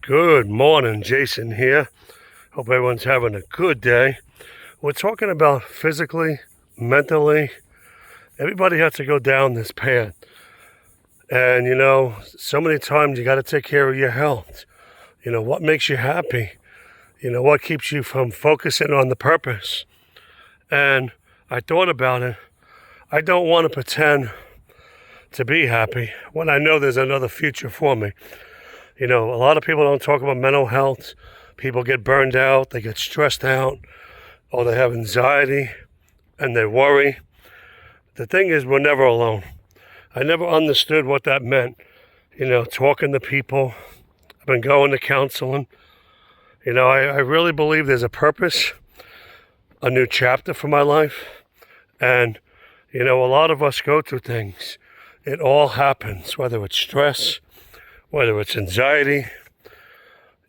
Good morning, Jason here. Hope everyone's having a good day. We're talking about physically, mentally. Everybody has to go down this path. And so many times you got to take care of your health. What makes you happy? What keeps you from focusing on the purpose? And I thought about it. I don't want to pretend to be happy when I know there's another future for me. A lot of people don't talk about mental health. People get burned out, they get stressed out, or they have anxiety and they worry. The thing is, we're never alone. I never understood what that meant. Talking to people. I've been going to counseling. I really believe there's a purpose, a new chapter for my life. And, a lot of us go through things. It all happens, whether it's stress, whether it's anxiety.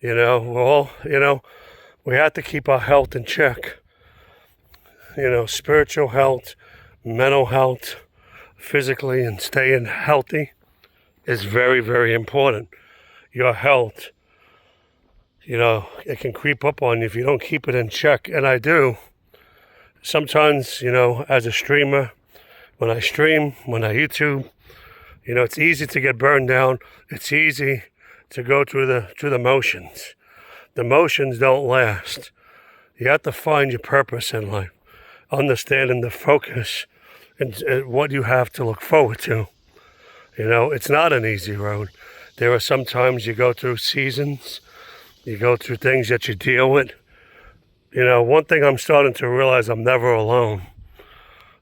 We have to keep our health in check. Spiritual health, mental health, physically, and staying healthy is very, very important. Your health, it can creep up on you if you don't keep it in check, and I do. Sometimes, as a streamer, when I stream, when I YouTube, it's easy to get burned down. It's easy to go through the motions. The motions don't last. You have to find your purpose in life, understanding the focus and what you have to look forward to. It's not an easy road. There are some times you go through seasons, you go through things that you deal with. One thing I'm starting to realize, I'm never alone.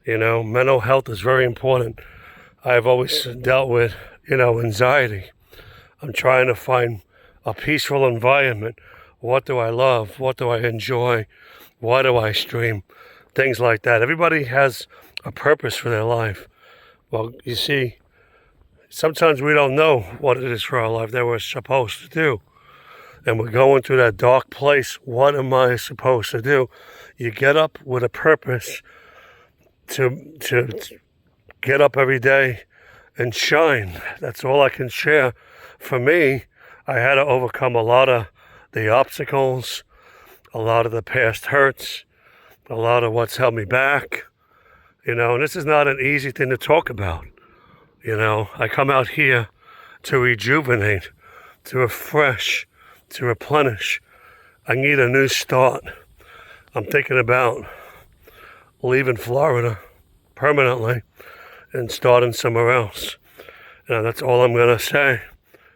Mental health is very important. I've always dealt with, anxiety. I'm trying to find a peaceful environment. What do I love? What do I enjoy? Why do I stream? Things like that. Everybody has a purpose for their life. Well, you see, sometimes we don't know what it is for our life that we're supposed to do. And we're going through that dark place. What am I supposed to do? You get up with a purpose to get up every day and shine. That's all I can share. For me, I had to overcome a lot of the obstacles, a lot of the past hurts, a lot of what's held me back. And this is not an easy thing to talk about. I come out here to rejuvenate, to refresh, to replenish. I need a new start. I'm thinking about leaving Florida permanently and starting somewhere else. That's all I'm going to say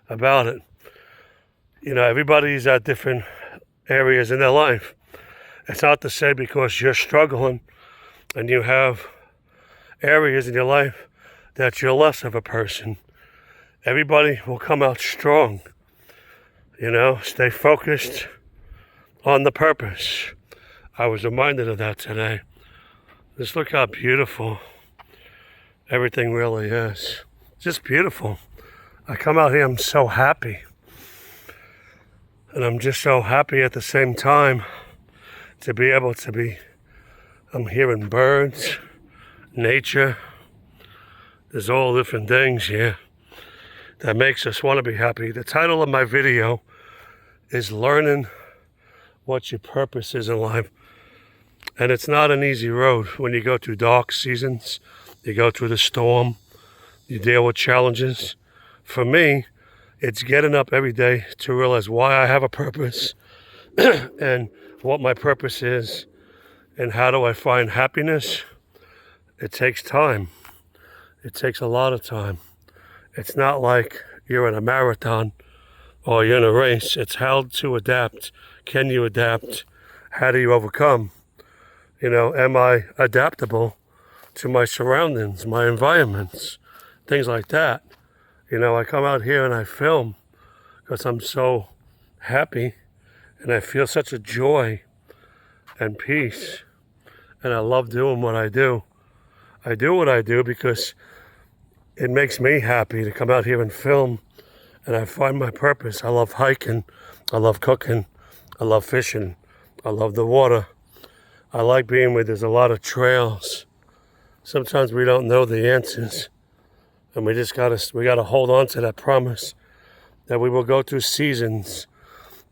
about it. Everybody's at different areas in their life. It's not to say because you're struggling and you have areas in your life that you're less of a person. Everybody will come out strong. Stay focused on the purpose. I was reminded of that today. Just look how beautiful everything really is. Just beautiful. I come out here, I'm so happy. And I'm just so happy at the same time to be able to be, I'm hearing birds, nature. There's all different things here that makes us want to be happy. The title of my video is Learning What Your Purpose Is in Life. And it's not an easy road when you go through dark seasons, you go through the storm, you deal with challenges. For me, it's getting up every day to realize why I have a purpose and what my purpose is and how do I find happiness. It takes time. It takes a lot of time. It's not like you're in a marathon or you're in a race. It's how to adapt. Can you adapt? How do you overcome? Am I adaptable to my surroundings, my environments, things like that? I come out here and I film because I'm so happy and I feel such a joy and peace. And I love doing what I do. I do what I do because it makes me happy to come out here and film, and I find my purpose. I love hiking. I love cooking. I love fishing. I love the water. I like being where there's a lot of trails. Sometimes we don't know the answers, and we gotta hold on to that promise that we will go through seasons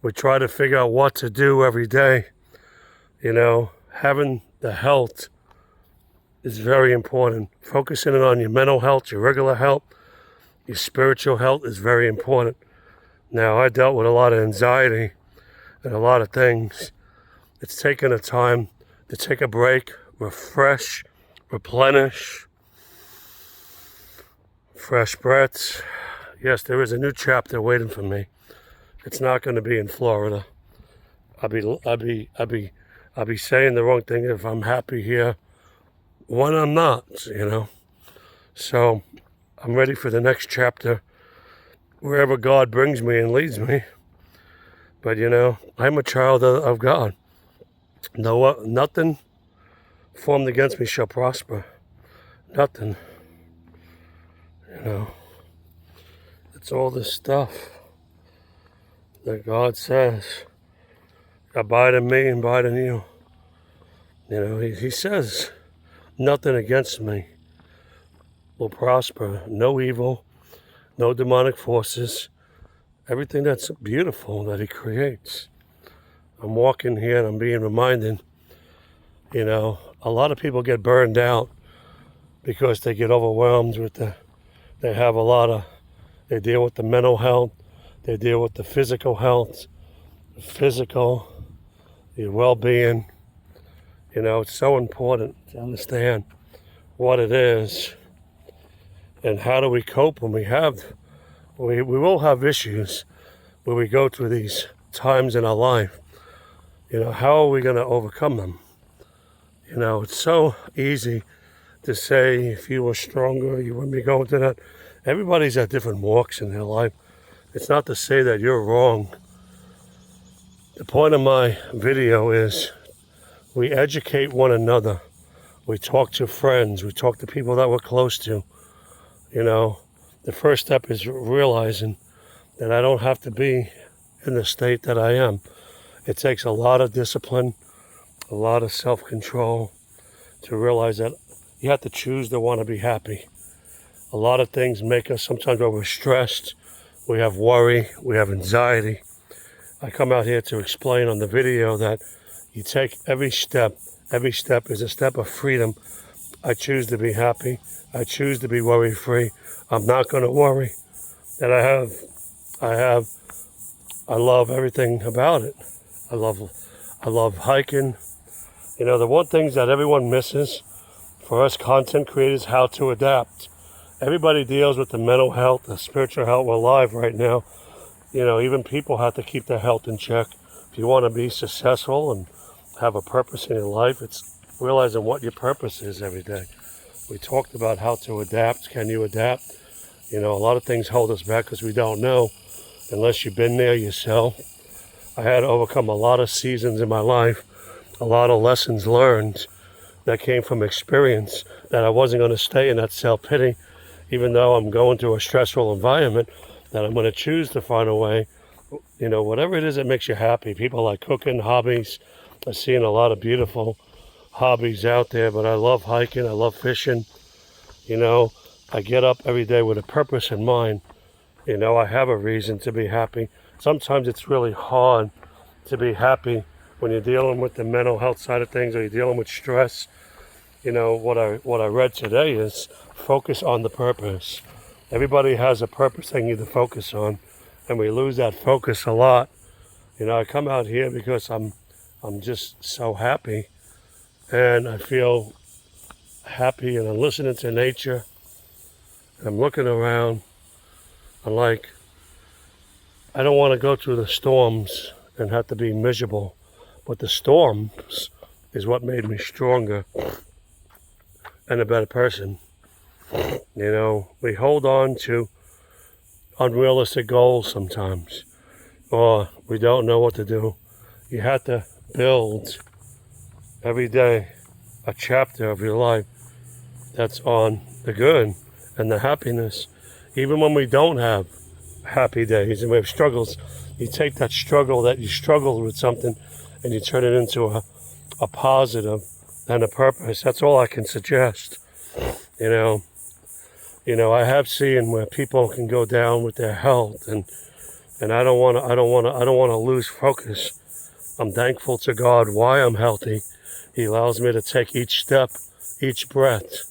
We try to figure out what to do every day. You know, having the health is very important. Focusing on your mental health, your regular health, your spiritual health is very important. Now, I dealt with a lot of anxiety and a lot of things. It's taken a time to take a break, refresh, replenish, fresh breaths. Yes, there is a new chapter waiting for me. It's not going to be in Florida. I'll be saying the wrong thing if I'm happy here when I'm not, you know. So I'm ready for the next chapter, wherever God brings me and leads me. But you know, I'm a child of God. No, nothing formed against me shall prosper. Nothing. You know, it's all this stuff that God says, abide in me and abide in you. You know, he says, nothing against me will prosper. No evil, no demonic forces. Everything that's beautiful that he creates. I'm walking here and I'm being reminded, you know, a lot of people get burned out because they get overwhelmed with they deal with the mental health, they deal with the physical health, your well-being. You know, it's so important to understand what it is and how do we cope when we will have issues when we go through these times in our life. You know, how are we going to overcome them? You know, it's so easy to say if you were stronger, you wouldn't be going through that. Everybody's at different walks in their life. It's not to say that you're wrong. The point of my video is we educate one another. We talk to friends. We talk to people that we're close to. You know, the first step is realizing that I don't have to be in the state that I am. It takes a lot of discipline, a lot of self-control to realize that you have to choose to want to be happy. A lot of things make us, sometimes when we're stressed, we have worry, we have anxiety. I come out here to explain on the video that you take every step is a step of freedom. I choose to be happy. I choose to be worry-free. I'm not going to worry. And I love everything about it. I love hiking. You know, the one thing that everyone misses for us content creators, how to adapt. Everybody deals with the mental health, the spiritual health. We're live right now. You know, even people have to keep their health in check. If you want to be successful and have a purpose in your life, it's realizing what your purpose is every day. We talked about how to adapt. Can you adapt? You know, a lot of things hold us back because we don't know unless you've been there yourself. I had to overcome a lot of seasons in my life, a lot of lessons learned that came from experience, that I wasn't going to stay in that self-pity, even though I'm going through a stressful environment, that I'm going to choose to find a way, you know, whatever it is that makes you happy. People like cooking, hobbies. I've seen a lot of beautiful hobbies out there, but I love hiking, I love fishing. You know, I get up every day with a purpose in mind. You know, I have a reason to be happy. Sometimes it's really hard to be happy when you're dealing with the mental health side of things or you're dealing with stress. You know, what I read today is focus on the purpose. Everybody has a purpose they need to focus on, and we lose that focus a lot. You know, I come out here because I'm just so happy, and I feel happy, and I'm listening to nature. I'm looking around. I'm like, I don't want to go through the storms and have to be miserable, but the storms is what made me stronger and a better person. You know, we hold on to unrealistic goals sometimes, or we don't know what to do. You have to build every day a chapter of your life that's on the good and the happiness. Even when we don't have happy days and we have struggles, you take that struggle that you struggled with something and you turn it into a positive and a purpose. That's all I can suggest. You know, I have seen where people can go down with their health and And I don't want to lose focus. I'm thankful to God why I'm healthy. He allows me to take each step, each breath.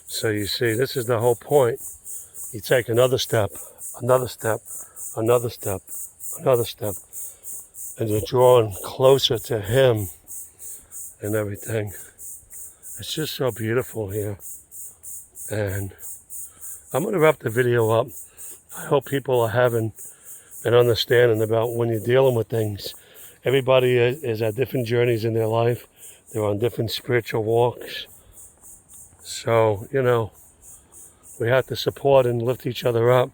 So you see, this is the whole point. You take another step, another step, another step, another step, and you're drawn closer to Him and everything. It's just so beautiful here. And I'm going to wrap the video up. I hope people are having an understanding about when you're dealing with things. Everybody is at different journeys in their life. They're on different spiritual walks. So, you know, we have to support and lift each other up,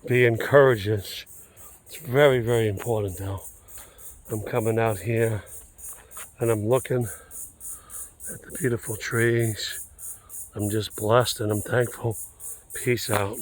be encouragers. It's very, very important now. I'm coming out here and I'm looking at the beautiful trees. I'm just blessed and I'm thankful. Peace out.